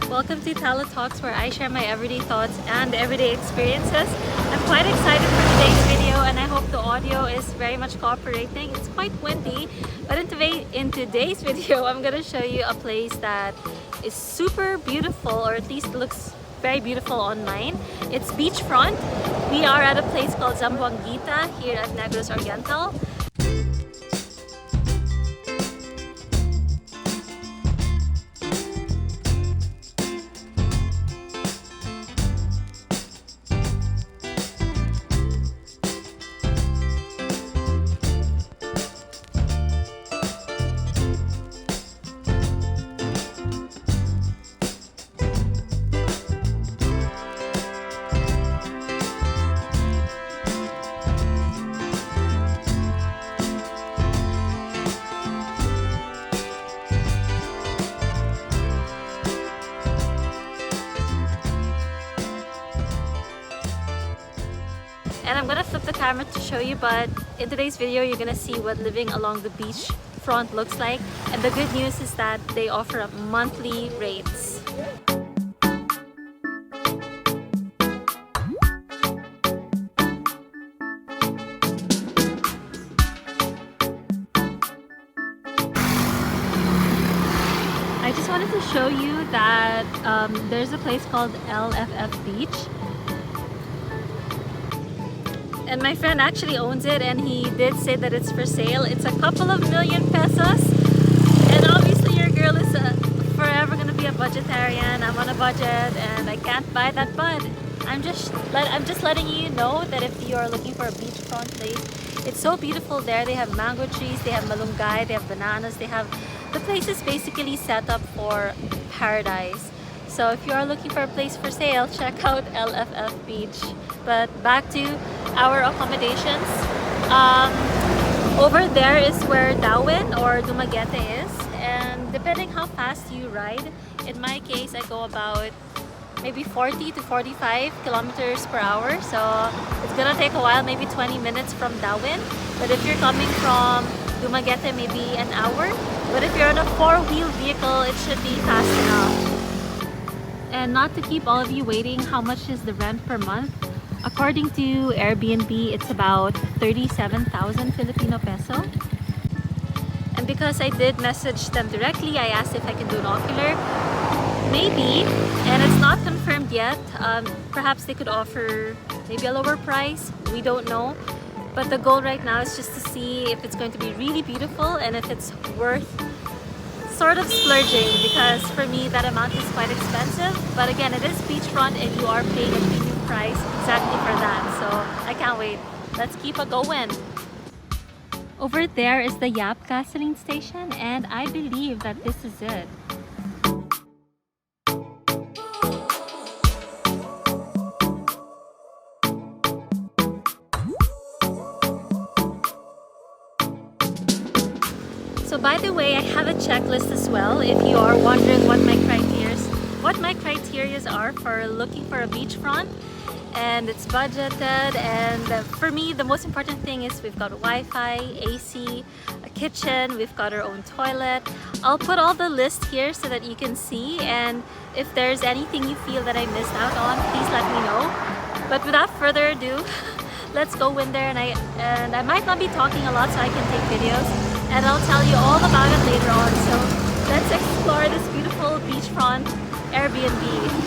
Welcome to Tala Talks, where I share my everyday thoughts and everyday experiences. I'm quite excited for today's video and I hope the audio is very much cooperating. It's quite windy, but in today's video, I'm gonna show you a place that is super beautiful, or at least looks very beautiful online. It's beachfront. We are at a place called Zamboanguita here at Negros, Oriental. And I'm gonna flip the camera to show you, but in today's video you're gonna see what living along the beach front looks like. And the good news is that they offer monthly rates. I just wanted to show you that there's a place called LFF Beach. And my friend actually owns it, and he did say that it's for sale. It's a couple of million pesos. And obviously your girl is forever gonna be a budgetarian. I'm on a budget and I can't buy that, but I'm just letting you know that if you are looking for a beachfront place, it's so beautiful there. They have mango trees, they have malunggay, they have bananas, the place is basically set up for paradise. So if you are looking for a place for sale, check out LFF Beach. But back to our accommodations. Over there is where Darwin or Dumaguete is, and depending how fast you ride, in my case I go about maybe 40 to 45 kilometers per hour, so it's gonna take a while, maybe 20 minutes from Darwin. But if you're coming from Dumaguete, maybe an hour. But if you're on a four-wheel vehicle, it should be fast enough. And not to keep all of you waiting, how much is the rent per month? According to Airbnb, it's about 37,000 Filipino peso. And because I did message them directly, I asked if I can do an ocular. Maybe, and it's not confirmed yet. Perhaps they could offer maybe a lower price. We don't know. But the goal right now is just to see if it's going to be really beautiful and if it's worth sort of splurging, because for me that amount is quite expensive. But again, it is beachfront and you are paying a premium price exactly for that, so I can't wait. Let's keep it going. Over there is the Yap gasoline station, and I believe that this is it. So by the way, I have a checklist as well if you are wondering what my criteria are for looking for a beachfront. And it's budgeted, and for me the most important thing is we've got Wi-Fi, AC, a kitchen, we've got our own toilet. I'll put all the list here so that you can see, and if there's anything you feel that I missed out on, please let me know. But without further ado, let's go in there, and I might not be talking a lot so I can take videos, and I'll tell you all about it later on. So let's explore this beautiful beachfront Airbnb.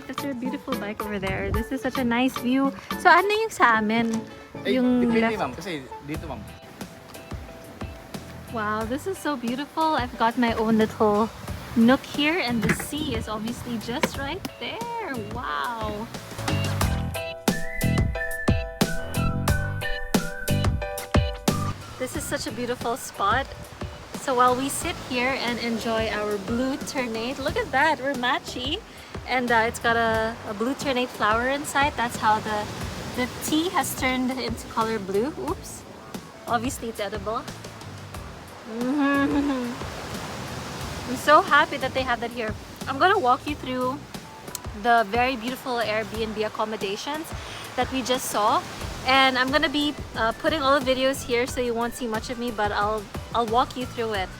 That's your beautiful bike over there. This is such a nice view. So ano yung sa amin? Yung depende, left. ma'am, kasi dito, ma'am. Wow, this is so beautiful. I've got my own little nook here, and the sea is obviously just right there. Wow. This is such a beautiful spot. So while we sit here and enjoy our blue ternate, look at that, we're matchy. And it's got a blue ternate flower inside. That's how the tea has turned into color blue. Oops. Obviously it's edible. I'm so happy that they have that here. I'm gonna walk you through the very beautiful Airbnb accommodations that we just saw. And I'm gonna be putting all the videos here so you won't see much of me, but I'll walk you through it.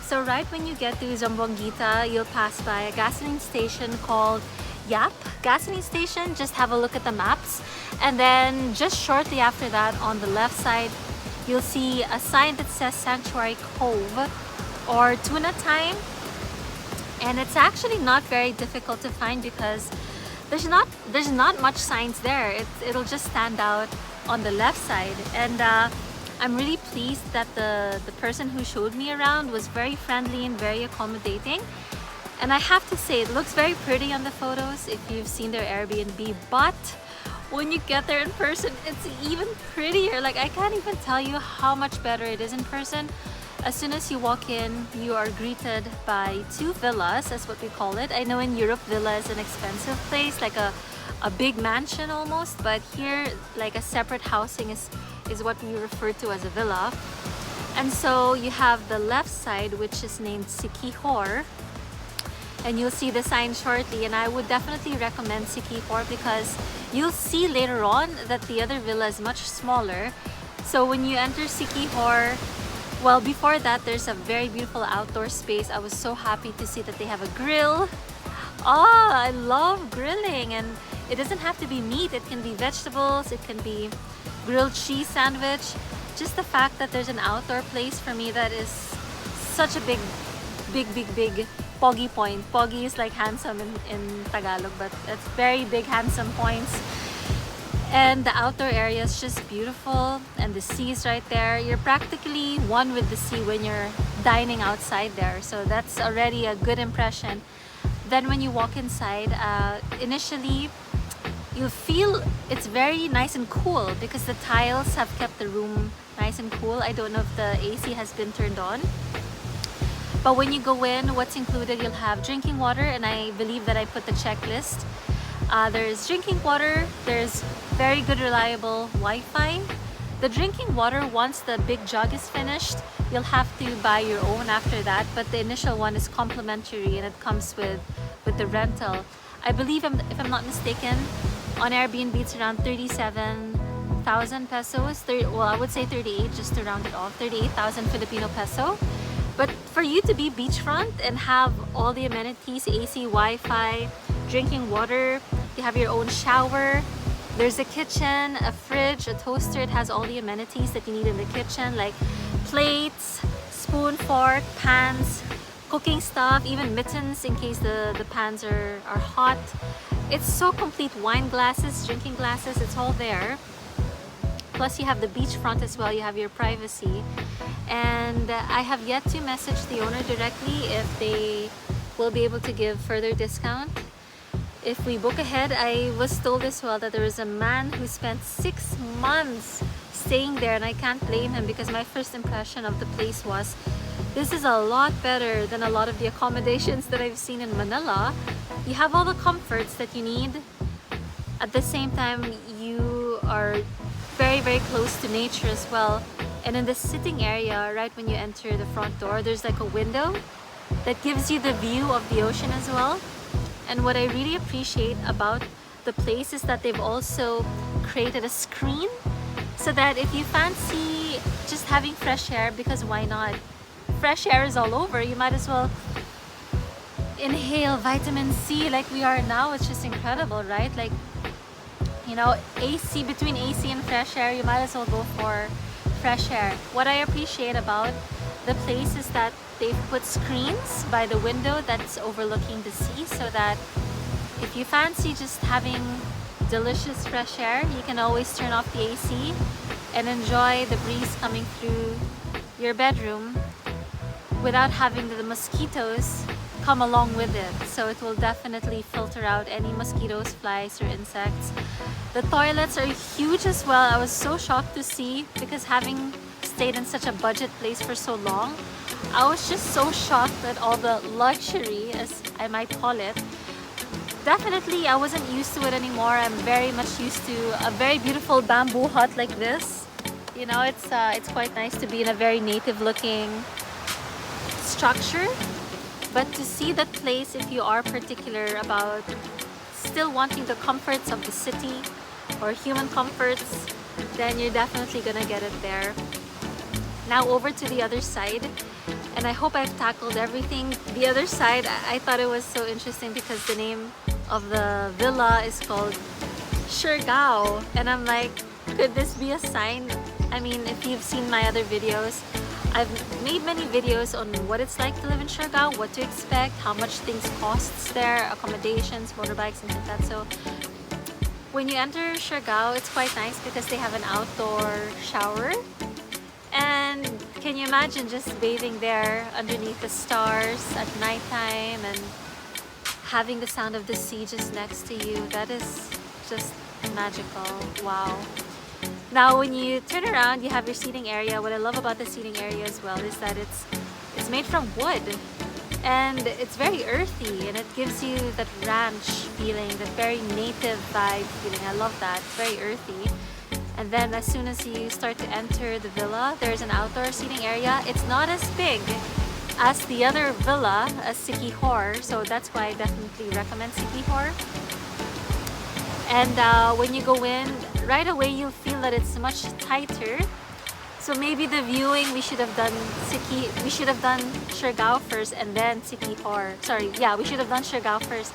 So right when you get to Zamboanguita, you'll pass by a gasoline station called Yap gasoline station. Just have a look at the maps, and then just shortly after that, on the left side, you'll see a sign that says Sanctuary Cove or Tuna Time. And it's actually not very difficult to find because there's not much signs there. It'll just stand out on the left side. And I'm really pleased that the person who showed me around was very friendly and very accommodating. And I have to say, it looks very pretty on the photos if you've seen their Airbnb, but when you get there in person, it's even prettier. Like, I can't even tell you how much better it is in person. As soon as you walk in, you are greeted by two villas, that's what we call it. I know in Europe, villa is an expensive place, like a big mansion almost, but here, like a separate housing is what we refer to as a villa. And so you have the left side, which is named Siquijor, and you'll see the sign shortly. And I would definitely recommend Siquijor because you'll see later on that the other villa is much smaller. So when you enter Siquijor, well, before that, there's a very beautiful outdoor space. I was so happy to see that they have a grill. Oh, I love grilling, and it doesn't have to be meat. It can be vegetables, it can be grilled cheese sandwich. Just the fact that there's an outdoor place for me, that is such a big Pogi point. Pogi is like handsome in Tagalog, but it's very big, handsome points. And the outdoor area is just beautiful, and the sea is right there. You're practically one with the sea when you're dining outside there, so that's already a good impression. Then when you walk inside, initially you'll feel it's very nice and cool because the tiles have kept the room nice and cool. I don't know if the AC has been turned on. But when you go in, what's included, you'll have drinking water, and I believe that I put the checklist. There's drinking water, there's very good reliable Wi-Fi. The drinking water, once the big jug is finished, you'll have to buy your own after that, but the initial one is complimentary and it comes with the rental. I believe, if I'm not mistaken, on Airbnb it's around 37,000 pesos. Well, I would say 38 just to round it off, 38,000 Filipino peso. But for you to be beachfront and have all the amenities, AC, Wi-Fi, drinking water, you have your own shower, there's a kitchen, a fridge, a toaster. It has all the amenities that you need in the kitchen, like plates, spoon, fork, pans, cooking stuff, even mittens in case the pans are hot. It's so complete. Wine glasses, drinking glasses, it's all there. Plus you have the beachfront as well, you have your privacy. And I have yet to message the owner directly if they will be able to give further discount if we book ahead. I was told as well that there was a man who spent 6 months staying there, and I can't blame him because my first impression of the place was, this is a lot better than a lot of the accommodations that I've seen in Manila. You have all the comforts that you need. At the same time, you are very close to nature as well. And in the sitting area, right when you enter the front door, there's like a window that gives you the view of the ocean as well. And what I really appreciate about the place is that they've also created a screen so that if you fancy just having fresh air, because why not? Fresh air is all over. You might as well inhale vitamin C like we are now. It's just incredible, right? Like, you know, AC, between AC and fresh air, you might as well go for fresh air. What I appreciate about the place is that they've put screens by the window that's overlooking the sea, so that if you fancy just having delicious fresh air, you can always turn off the AC and enjoy the breeze coming through your bedroom without having the mosquitoes come along with it. So it will definitely filter out any mosquitoes, flies, or insects. The toilets are huge as well. I was so shocked to see, because having stayed in such a budget place for so long, I was just so shocked at all the luxury, as I might call it. Definitely, I wasn't used to it anymore. I'm very much used to a very beautiful bamboo hut like this. You know, it's quite nice to be in a very native looking structure. But to see that place, if you are particular about still wanting the comforts of the city or human comforts, then you're definitely gonna get it there. Now over to the other side. And I hope I've tackled everything. The other side, I thought it was so interesting because the name of the villa is called Siargao. And I'm like, could this be a sign? I mean, if you've seen my other videos, I've made many videos on what it's like to live in Siargao, what to expect, how much things costs there, accommodations, motorbikes, and things like that. So when you enter Siargao, it's quite nice because they have an outdoor shower. And can you imagine just bathing there underneath the stars at nighttime and having the sound of the sea just next to you? That is just magical. Wow. Now when you turn around, you have your seating area. What I love about the seating area as well is that it's made from wood. And it's very earthy and it gives you that ranch feeling, that very native vibe feeling. I love that. It's very earthy. And then as soon as you start to enter the villa, there's an outdoor seating area. It's not as big as the other villa, as Siquijor. So that's why I definitely recommend Siquijor. And when you go in, right away you'll feel that it's much tighter. So maybe the viewing, we should have done Siargao first and then Siquijor. Sorry, yeah, we should have done Siargao first.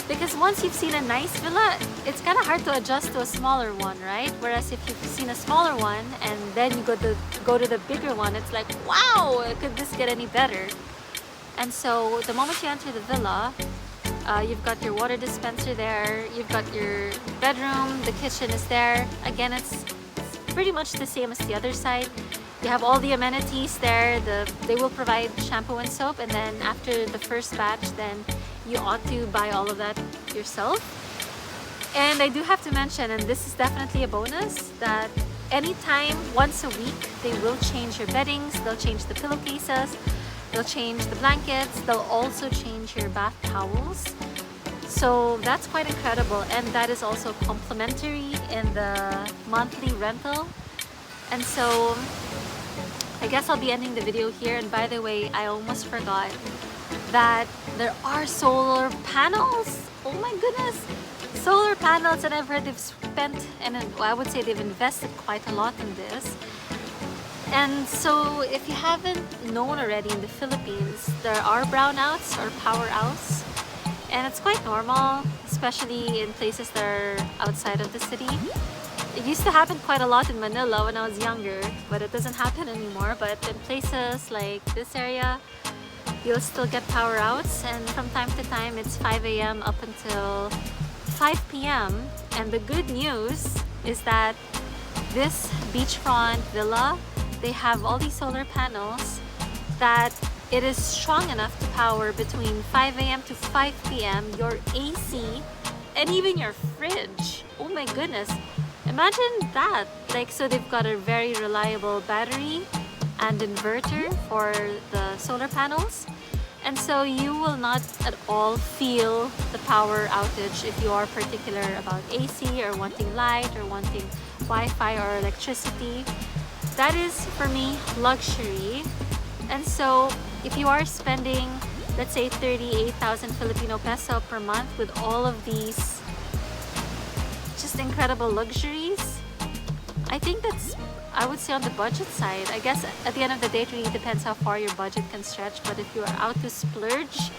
Because once you've seen a nice villa, it's kind of hard to adjust to a smaller one, right? Whereas if you've seen a smaller one and then you go to the bigger one, it's like, wow, could this get any better? And so the moment you enter the villa, you've got your water dispenser there, you've got your bedroom, the kitchen is there. Again, it's pretty much the same as the other side. You have all the amenities there. They will provide shampoo and soap, and then after the first batch, then you ought to buy all of that yourself. And I do have to mention, and this is definitely a bonus, that anytime, once a week, they will change your beddings, they'll change the pillowcases, they'll change the blankets, they'll also change your bath towels. So that's quite incredible, and that is also complimentary in the monthly rental. And so I guess I'll be ending the video here. And by the way, I almost forgot that there are solar panels. Oh my goodness, solar panels, and I've heard they've spent, and I would say they've invested quite a lot in this. And so if you haven't known already, in the Philippines there are brownouts or power outs, and it's quite normal, especially in places that are outside of the city. It used to happen quite a lot in Manila when I was younger, but it doesn't happen anymore. But in places like this area, you'll still get power outs, and from time to time it's 5 a.m. up until 5 p.m. And the good news is that this beachfront villa, they have all these solar panels that it is strong enough to power between 5 a.m. to 5 p.m. your AC and even your fridge. Oh my goodness, imagine that. Like, so they've got a very reliable battery and inverter for the solar panels, and so you will not at all feel the power outage if you are particular about AC or wanting light or wanting Wi-Fi or electricity. That is, for me, luxury. And so if you are spending, let's say, 38,000 Filipino peso per month with all of these just incredible luxuries, I think that's, I would say, on the budget side. I guess at the end of the day, it really depends how far your budget can stretch. But if you are out to splurge,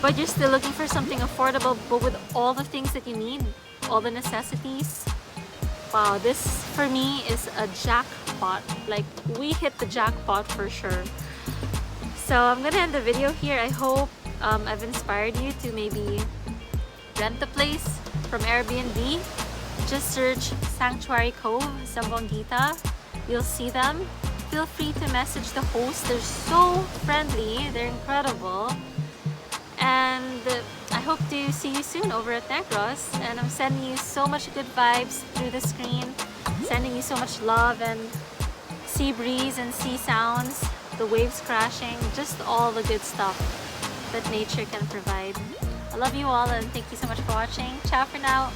but you're still looking for something affordable, but with all the things that you need, all the necessities, wow, this for me is a jackpot. Like, we hit the jackpot for sure. So I'm gonna end the video here. I hope I've inspired you to maybe rent the place from Airbnb. Just search Sanctuary Cove, Zamboanguita. You'll see them. Feel free to message the host. They're so friendly. They're incredible. And I hope to see you soon over at Negros. And I'm sending you so much good vibes through the screen. Sending you so much love and sea breeze and sea sounds, the waves crashing, just all the good stuff that nature can provide. I love you all, and thank you so much for watching. Ciao for now.